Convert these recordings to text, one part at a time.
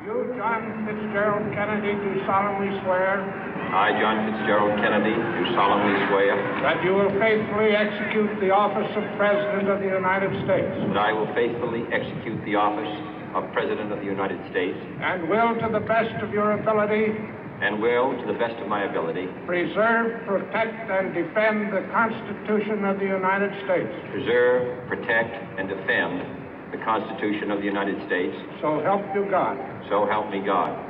You, John Fitzgerald Kennedy, do solemnly swear. I, John Fitzgerald Kennedy, do solemnly swear. That you will faithfully execute the office of President of the United States. That I will faithfully execute the office of President of the United States. And will, to the best of your ability. And will, to the best of my ability. Preserve, protect, and defend the Constitution of the United States. Preserve, protect, and defend the Constitution of the United States. So help you God. So help me God.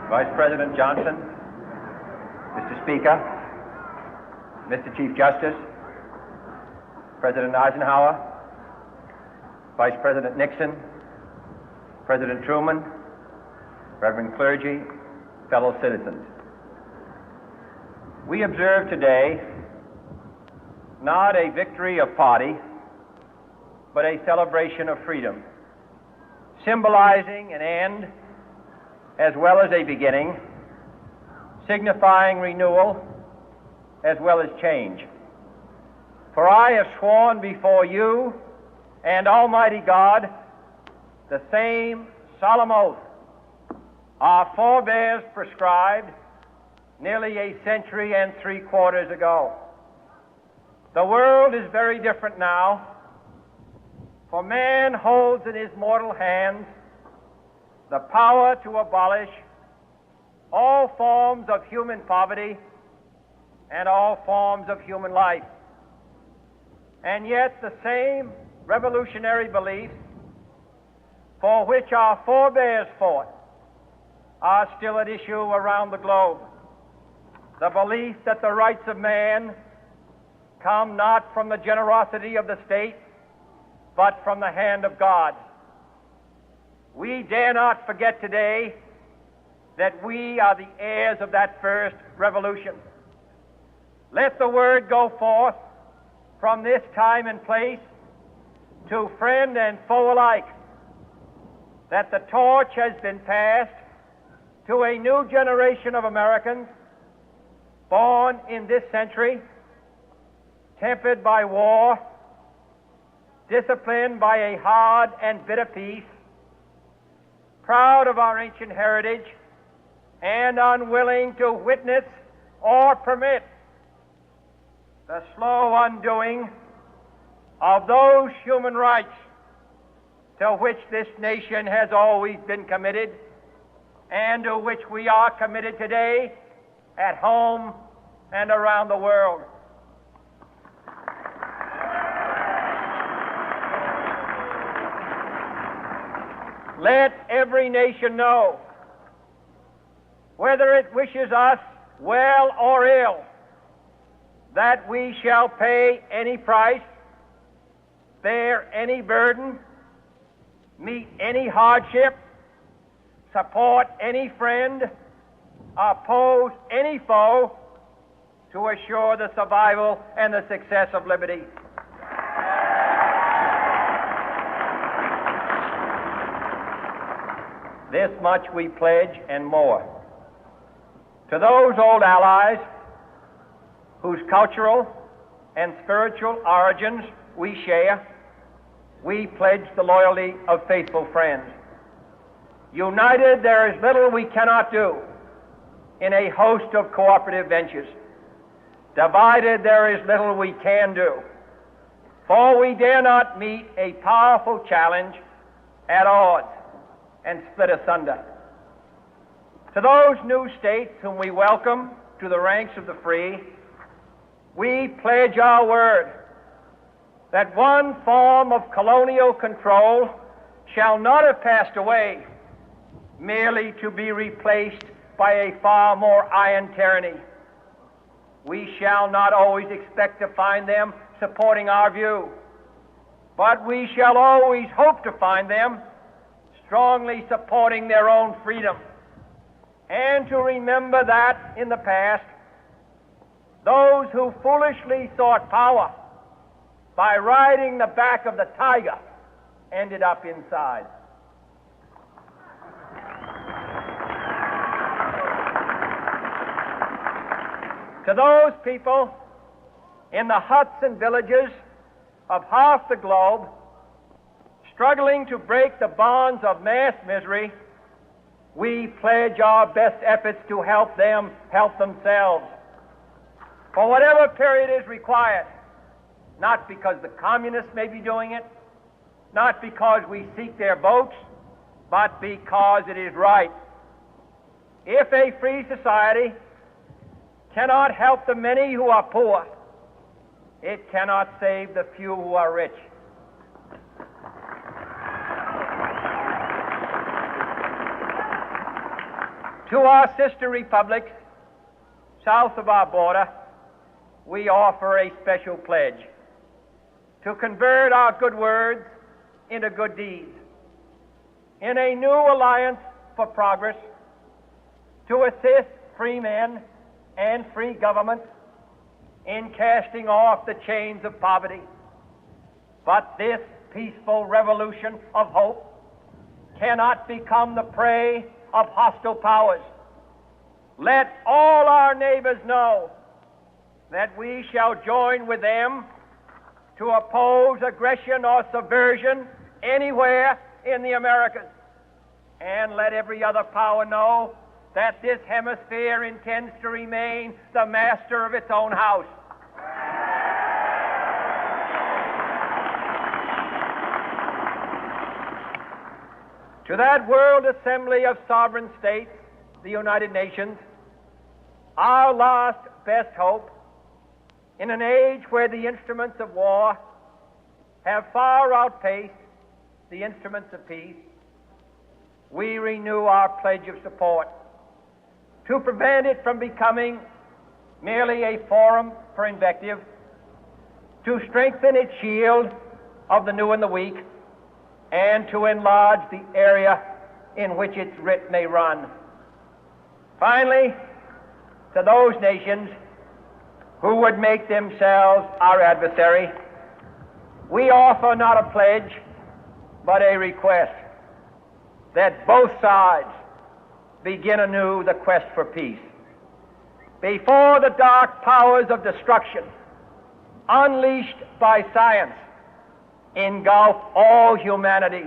Vice President Johnson, Mr. Speaker, Mr. Chief Justice, President Eisenhower, Vice President Nixon, President Truman, Reverend clergy, fellow citizens. We observe today not a victory of party, but a celebration of freedom, symbolizing an end as well as a beginning, signifying renewal as well as change. For I have sworn before you and Almighty God the same solemn oath our forebears prescribed nearly a century and 3/4 ago. The world is very different now, for man holds in his mortal hands the power to abolish all forms of human poverty and all forms of human life. And yet the same revolutionary beliefs for which our forebears fought are still at issue around the globe. The belief that the rights of man come not from the generosity of the state, but from the hand of God. We dare not forget today that we are the heirs of that first revolution. Let the word go forth from this time and place to friend and foe alike that the torch has been passed to a new generation of Americans born in this century, tempered by war, disciplined by a hard and bitter peace, proud of our ancient heritage, and unwilling to witness or permit the slow undoing of those human rights to which this nation has always been committed and to which we are committed today at home and around the world. Let every nation know, whether it wishes us well or ill, that we shall pay any price, bear any burden, meet any hardship, support any friend, oppose any foe to assure the survival and the success of liberty. This much we pledge and more. To those old allies whose cultural and spiritual origins we share, we pledge the loyalty of faithful friends. United, there is little we cannot do in a host of cooperative ventures. Divided, there is little we can do, for we dare not meet a powerful challenge at odds and split asunder. To those new states whom we welcome to the ranks of the free, we pledge our word that one form of colonial control shall not have passed away merely to be replaced by a far more iron tyranny. We shall not always expect to find them supporting our view, but we shall always hope to find them strongly supporting their own freedom, and to remember that in the past, those who foolishly sought power by riding the back of the tiger ended up inside. To those people in the huts and villages of half the globe struggling to break the bonds of mass misery, we pledge our best efforts to help them help themselves for whatever period is required, not because the communists may be doing it, not because we seek their votes, but because it is right. If a free society cannot help the many who are poor, it cannot save the few who are rich. To our sister republics south of our border, we offer a special pledge to convert our good words into good deeds, in a new alliance for progress, to assist free men and free governments in casting off the chains of poverty. But this peaceful revolution of hope cannot become the prey of hostile powers. Let all our neighbors know that we shall join with them to oppose aggression or subversion anywhere in the Americas. And let every other power know that this hemisphere intends to remain the master of its own house. To that world assembly of sovereign states, the United Nations, our last best hope, in an age where the instruments of war have far outpaced the instruments of peace, we renew our pledge of support to prevent it from becoming merely a forum for invective, to strengthen its shield of the new and the weak, and to enlarge the area in which its writ may run. Finally, to those nations who would make themselves our adversary, we offer not a pledge, but a request that both sides begin anew the quest for peace. Before the dark powers of destruction, unleashed by science, engulf all humanity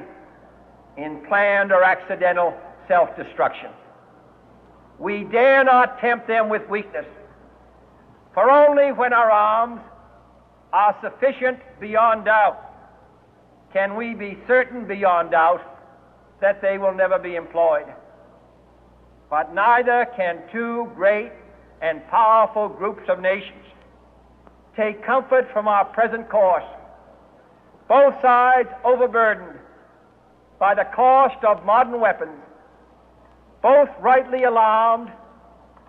in planned or accidental self-destruction, we dare not tempt them with weakness, for only when our arms are sufficient beyond doubt can we be certain beyond doubt that they will never be employed. But neither can two great and powerful groups of nations take comfort from our present course, both sides overburdened by the cost of modern weapons, both rightly alarmed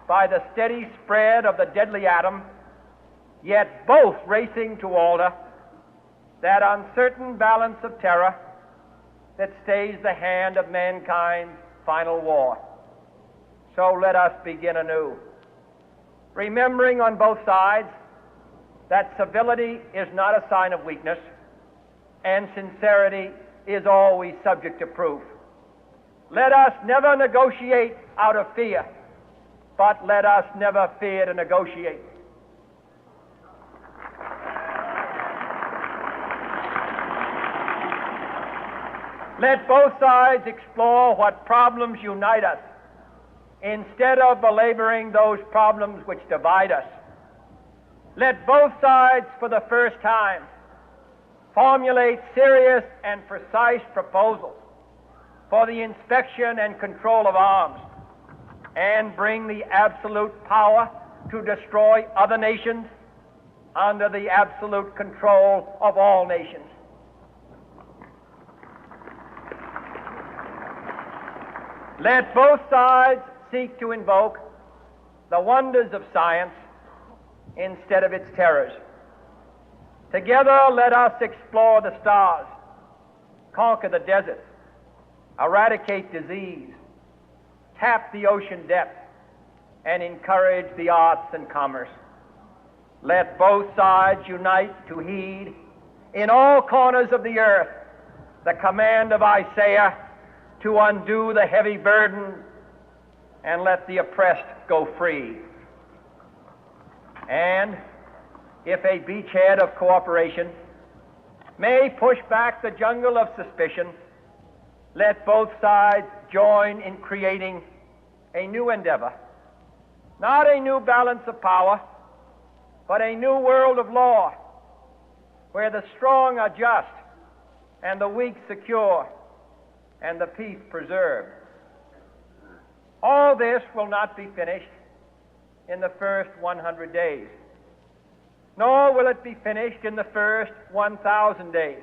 by the steady spread of the deadly atom, yet both racing to alter that uncertain balance of terror that stays the hand of mankind's final war. So let us begin anew, remembering on both sides that civility is not a sign of weakness, and sincerity is always subject to proof. Let us never negotiate out of fear, but let us never fear to negotiate. Let both sides explore what problems unite us, instead of belaboring those problems which divide us. Let both sides, for the first time, formulate serious and precise proposals for the inspection and control of arms, and bring the absolute power to destroy other nations under the absolute control of all nations. Let both sides seek to invoke the wonders of science instead of its terrors. Together, let us explore the stars, conquer the deserts, eradicate disease, tap the ocean depths, and encourage the arts and commerce. Let both sides unite to heed in all corners of the earth the command of Isaiah to undo the heavy burden and let the oppressed go free. And if a beachhead of cooperation may push back the jungle of suspicion, let both sides join in creating a new endeavor, not a new balance of power, but a new world of law, where the strong are just and the weak secure and the peace preserved. All this will not be finished in the first 100 days, nor will it be finished in the first 1,000 days,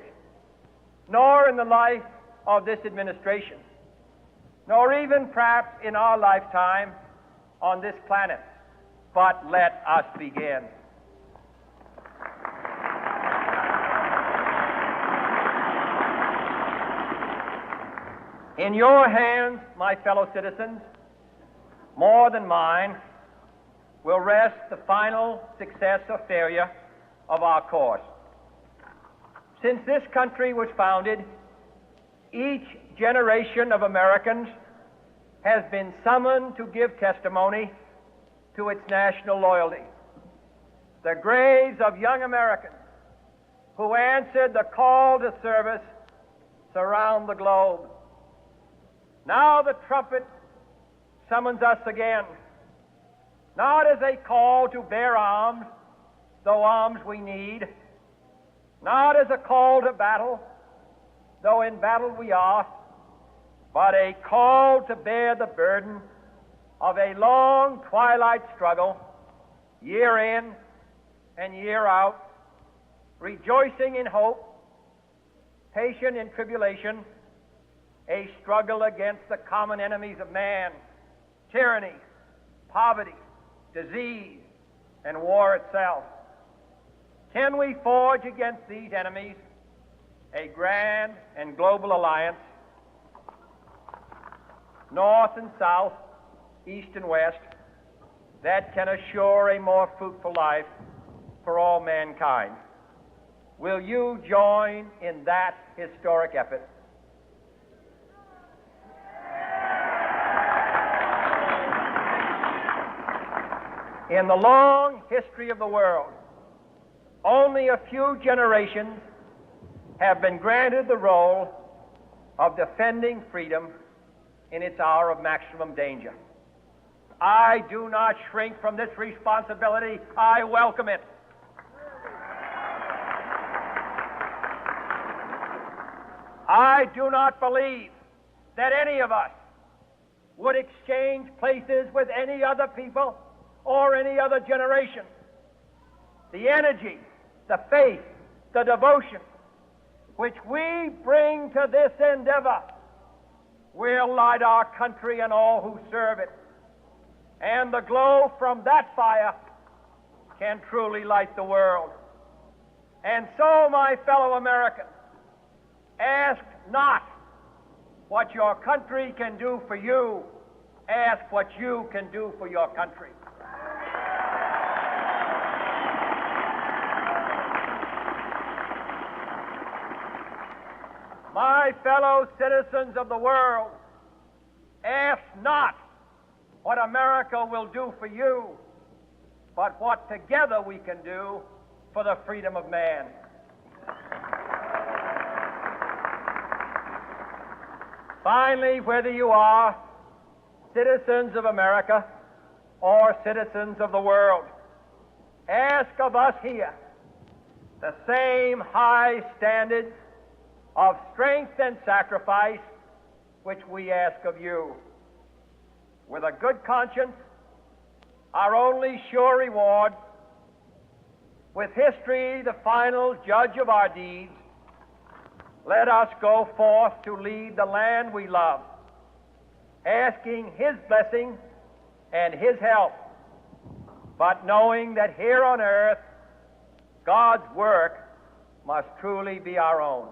nor in the life of this administration, nor even perhaps in our lifetime on this planet. But let us begin. In your hands, my fellow citizens, more than mine, will rest the final success or failure of our course. Since this country was founded, each generation of Americans has been summoned to give testimony to its national loyalty. The graves of young Americans who answered the call to service surround the globe. Now the trumpet summons us again, not as a call to bear arms, though arms we need, not as a call to battle, though in battle we are, but a call to bear the burden of a long twilight struggle, year in and year out, rejoicing in hope, patient in tribulation, a struggle against the common enemies of man, tyranny, poverty, disease, and war itself. Can we forge against these enemies a grand and global alliance, north and south, east and west, that can assure a more fruitful life for all mankind? Will you join in that historic effort? In the long history of the world, only a few generations have been granted the role of defending freedom in its hour of maximum danger. I do not shrink from this responsibility. I welcome it. I do not believe that any of us would exchange places with any other people or any other generation. The energy, the faith, the devotion which we bring to this endeavor will light our country and all who serve it. And the glow from that fire can truly light the world. And so, my fellow Americans, ask not what your country can do for you, ask what you can do for your country. My fellow citizens of the world, ask not what America will do for you, but what together we can do for the freedom of man. Finally, whether you are citizens of America or citizens of the world, ask of us here the same high standards of strength and sacrifice which we ask of you. With a good conscience, our only sure reward, with history the final judge of our deeds, let us go forth to lead the land we love, asking His blessing and His help, but knowing that here on earth God's work must truly be our own.